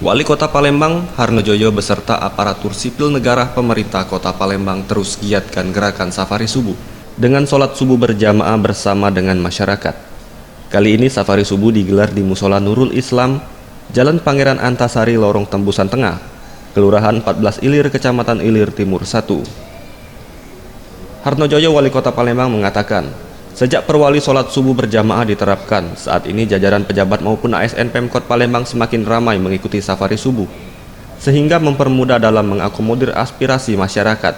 Wali Kota Palembang, Harnojoyo beserta aparatur sipil negara pemerintah Kota Palembang terus giatkan gerakan safari subuh dengan sholat subuh berjamaah bersama dengan masyarakat. Kali ini safari subuh digelar di Musola Nurul Islam, Jalan Pangeran Antasari, Lorong Tembusan Tengah, Kelurahan 14 Ilir, Kecamatan Ilir Timur 1. Harnojoyo, Wali Kota Palembang, mengatakan, sejak perwali sholat subuh berjamaah diterapkan, saat ini jajaran pejabat maupun ASN Pemkot Palembang semakin ramai mengikuti safari subuh, sehingga mempermudah dalam mengakomodir aspirasi masyarakat,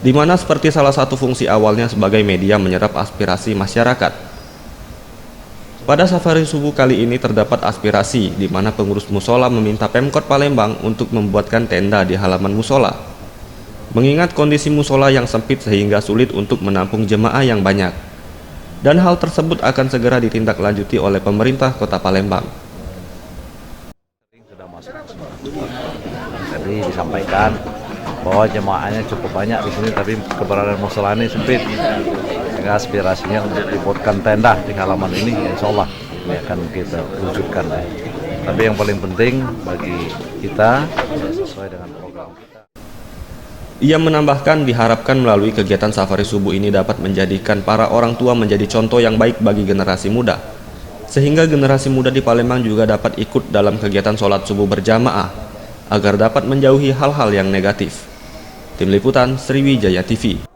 di mana seperti salah satu fungsi awalnya sebagai media menyerap aspirasi masyarakat. Pada safari subuh kali ini terdapat aspirasi di mana pengurus musola meminta Pemkot Palembang untuk membuatkan tenda di halaman musola, mengingat kondisi musola yang sempit sehingga sulit untuk menampung jemaah yang banyak. Dan hal tersebut akan segera ditindaklanjuti oleh pemerintah Kota Palembang. Sudah masuk. Jadi disampaikan bahwa jemaahnya cukup banyak di sini, tapi keberadaan musola ini sempit. Sehingga aspirasinya untuk dibuatkan tenda di halaman ini, insya Allah ini akan kita wujudkan. Tapi yang paling penting bagi kita sesuai dengan program kita. Ia menambahkan diharapkan melalui kegiatan safari subuh ini dapat menjadikan para orang tua menjadi contoh yang baik bagi generasi muda, sehingga generasi muda di Palembang juga dapat ikut dalam kegiatan sholat subuh berjamaah agar dapat menjauhi hal-hal yang negatif. Tim Liputan Sriwijaya TV.